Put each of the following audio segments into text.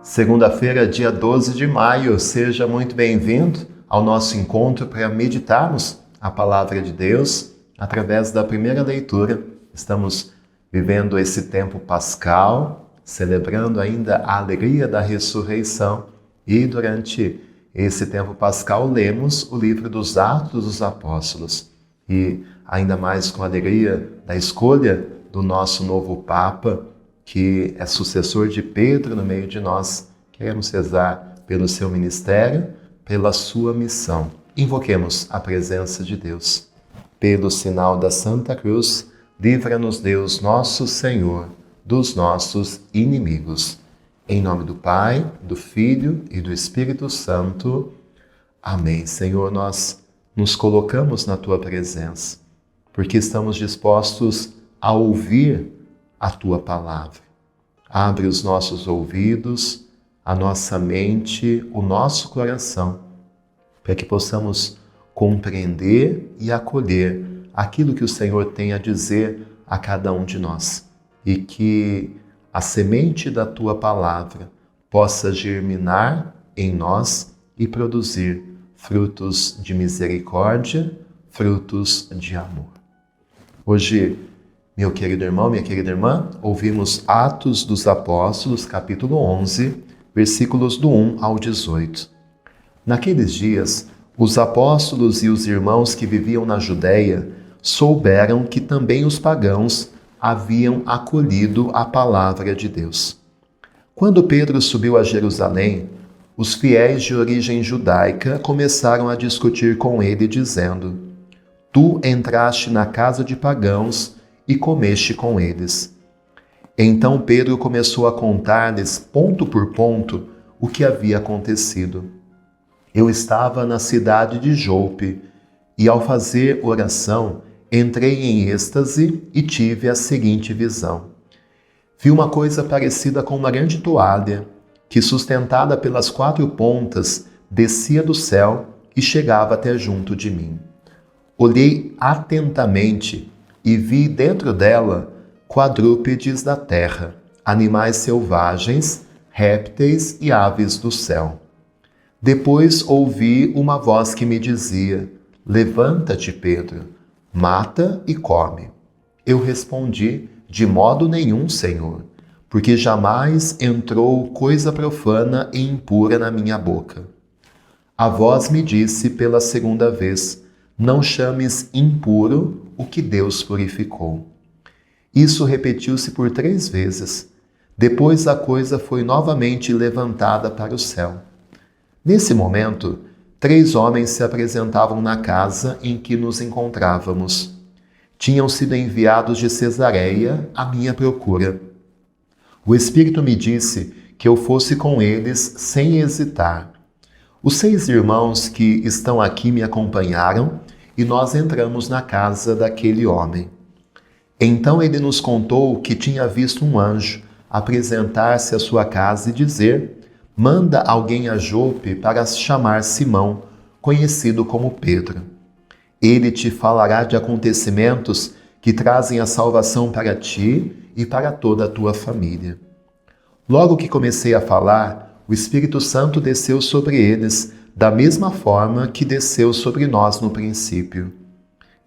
Segunda-feira, dia 12 de maio, seja muito bem-vindo ao nosso encontro para meditarmos a Palavra de Deus através da primeira leitura. Estamos vivendo esse tempo pascal, celebrando ainda a alegria da ressurreição e durante esse tempo pascal lemos o livro dos Atos dos Apóstolos e ainda mais com a alegria da escolha do nosso novo Papa, que é sucessor de Pedro no meio de nós. Queremos rezar pelo seu ministério, pela sua missão. Invoquemos a presença de Deus. Pelo sinal da Santa Cruz, livra-nos Deus nosso Senhor dos nossos inimigos. Em nome do Pai, do Filho e do Espírito Santo. Amém. Senhor, nós nos colocamos na Tua presença, porque estamos dispostos a ouvir a Tua Palavra. Abre os nossos ouvidos, a nossa mente, o nosso coração, para que possamos compreender e acolher aquilo que o Senhor tem a dizer a cada um de nós. E que a semente da Tua Palavra possa germinar em nós e produzir frutos de misericórdia, frutos de amor. Hoje, meu querido irmão, minha querida irmã, ouvimos Atos dos Apóstolos, capítulo 11, versículos do 1 ao 18. Naqueles dias, os apóstolos e os irmãos que viviam na Judéia souberam que também os pagãos haviam acolhido a palavra de Deus. Quando Pedro subiu a Jerusalém, os fiéis de origem judaica começaram a discutir com ele, dizendo: Tu entraste na casa de pagãos e comeste com eles. Então Pedro começou a contar-lhes, ponto por ponto, o que havia acontecido. Eu estava na cidade de Jope e, ao fazer oração, entrei em êxtase e tive a seguinte visão. Vi uma coisa parecida com uma grande toalha que, sustentada pelas 4 pontas, descia do céu e chegava até junto de mim. Olhei atentamente e vi dentro dela quadrúpedes da terra, animais selvagens, répteis e aves do céu. Depois ouvi uma voz que me dizia: Levanta-te, Pedro, mata e come. Eu respondi: De modo nenhum, Senhor, porque jamais entrou coisa profana e impura na minha boca. A voz me disse pela segunda vez: Não chames impuro o que Deus purificou. Isso repetiu-se por 3 vezes. Depois a coisa foi novamente levantada para o céu. Nesse momento, 3 homens se apresentavam na casa em que nos encontrávamos. Tinham sido enviados de Cesareia à minha procura. O Espírito me disse que eu fosse com eles sem hesitar. Os 6 irmãos que estão aqui me acompanharam e nós entramos na casa daquele homem. Então ele nos contou que tinha visto um anjo apresentar-se à sua casa e dizer: Manda alguém a Jope para chamar Simão, conhecido como Pedro. Ele te falará de acontecimentos que trazem a salvação para ti e para toda a tua família. Logo que comecei a falar, o Espírito Santo desceu sobre eles, da mesma forma que desceu sobre nós no princípio.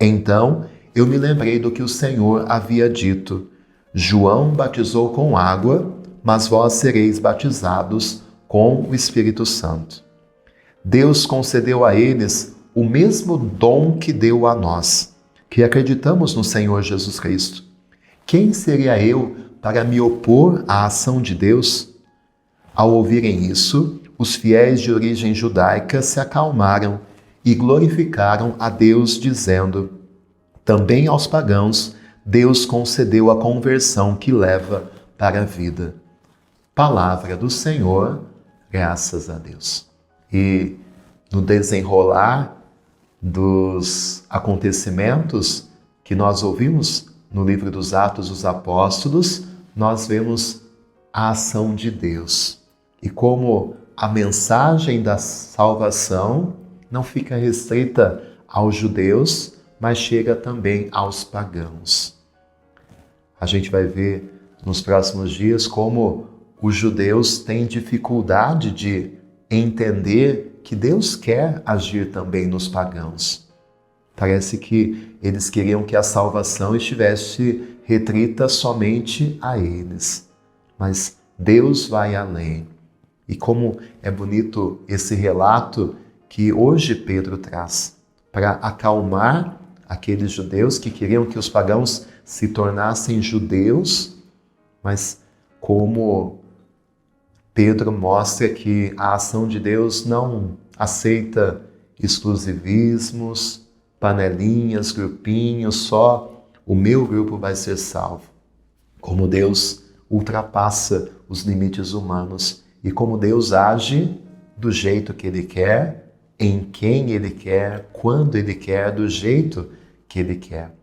Então eu me lembrei do que o Senhor havia dito: João batizou com água, mas vós sereis batizados com o Espírito Santo. Deus concedeu a eles o mesmo dom que deu a nós, que acreditamos no Senhor Jesus Cristo. Quem seria eu para me opor à ação de Deus? Ao ouvirem isso, os fiéis de origem judaica se acalmaram e glorificaram a Deus, dizendo: Também aos pagãos Deus concedeu a conversão que leva para a vida. Palavra do Senhor, graças a Deus. E no desenrolar dos acontecimentos que nós ouvimos no livro dos Atos dos Apóstolos, nós vemos a ação de Deus. E como a mensagem da salvação não fica restrita aos judeus, mas chega também aos pagãos. A gente vai ver nos próximos dias como os judeus têm dificuldade de entender que Deus quer agir também nos pagãos. Parece que eles queriam que a salvação estivesse restrita somente a eles. Mas Deus vai além. E como é bonito esse relato que hoje Pedro traz para acalmar aqueles judeus que queriam que os pagãos se tornassem judeus, mas como Pedro mostra que a ação de Deus não aceita exclusivismos, panelinhas, grupinhos, só o meu grupo vai ser salvo. Como Deus ultrapassa os limites humanos e como Deus age do jeito que Ele quer, em quem Ele quer, quando Ele quer, do jeito que Ele quer.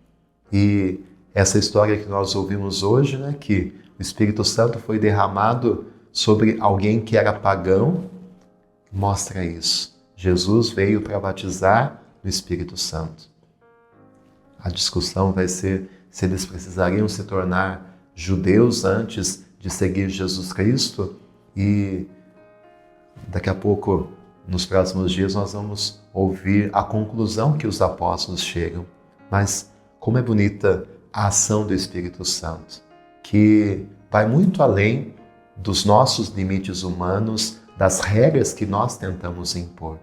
E essa história que nós ouvimos hoje, né, que o Espírito Santo foi derramado sobre alguém que era pagão, mostra isso. Jesus veio para batizar no Espírito Santo. A discussão vai ser se eles precisariam se tornar judeus antes de seguir Jesus Cristo, e daqui a pouco, nos próximos dias, nós vamos ouvir a conclusão que os apóstolos chegam. Mas como é bonita a ação do Espírito Santo, que vai muito além dos nossos limites humanos, das regras que nós tentamos impor.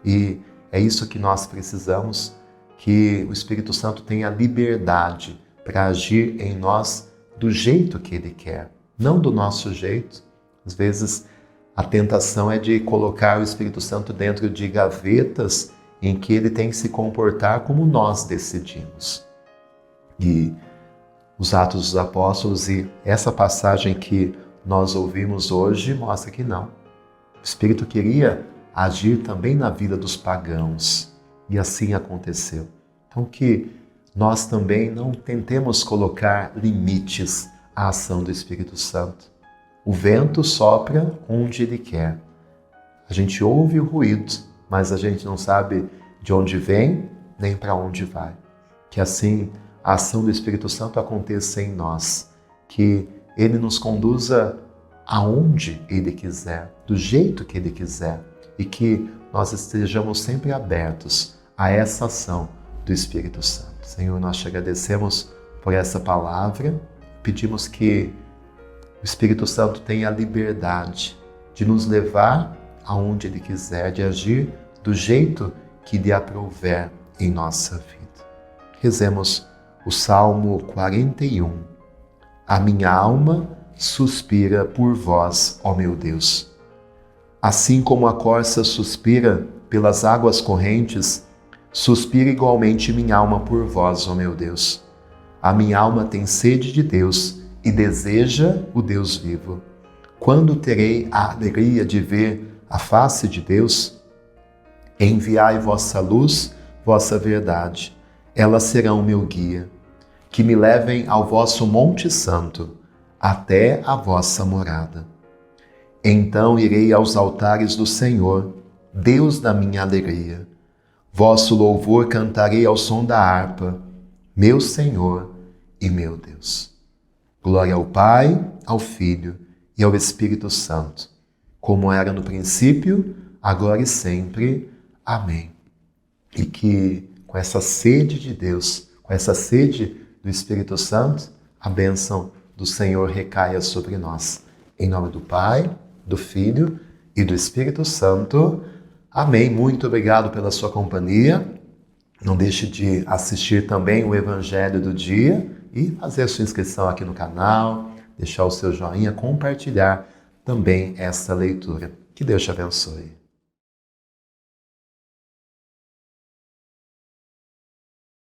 E é isso que nós precisamos, que o Espírito Santo tenha liberdade para agir em nós do jeito que Ele quer, não do nosso jeito. Às vezes a tentação é de colocar o Espírito Santo dentro de gavetas em que Ele tem que se comportar como nós decidimos. E os Atos dos Apóstolos e essa passagem que nós ouvimos hoje mostra que não. O Espírito queria agir também na vida dos pagãos, e assim aconteceu. Então que nós também não tentemos colocar limites à ação do Espírito Santo. O vento sopra onde Ele quer. A gente ouve o ruído, mas a gente não sabe de onde vem nem para onde vai. Que assim a ação do Espírito Santo aconteça em nós, que Ele nos conduza aonde Ele quiser, do jeito que Ele quiser, e que nós estejamos sempre abertos a essa ação do Espírito Santo. Senhor, nós te agradecemos por essa palavra, pedimos que o Espírito Santo tenha a liberdade de nos levar aonde Ele quiser, de agir do jeito que lhe aprouver em nossa vida. Rezemos o Salmo 41. A minha alma suspira por vós, ó meu Deus. Assim como a corça suspira pelas águas correntes, suspira igualmente minha alma por vós, ó meu Deus. A minha alma tem sede de Deus e deseja o Deus vivo. Quando terei a alegria de ver a face de Deus? Enviai vossa luz, vossa verdade. Elas serão meu guia. Que me levem ao vosso Monte Santo, até a vossa morada. Então irei aos altares do Senhor, Deus da minha alegria. Vosso louvor cantarei ao som da harpa, meu Senhor e meu Deus. Glória ao Pai, ao Filho e ao Espírito Santo, como era no princípio, agora e sempre. Amém. E que com essa sede de Deus, com essa sede do Espírito Santo, a bênção do Senhor recaia sobre nós. Em nome do Pai, do Filho e do Espírito Santo. Amém. Muito obrigado pela sua companhia. Não deixe de assistir também o Evangelho do dia e fazer a sua inscrição aqui no canal, deixar o seu joinha, compartilhar também essa leitura. Que Deus te abençoe.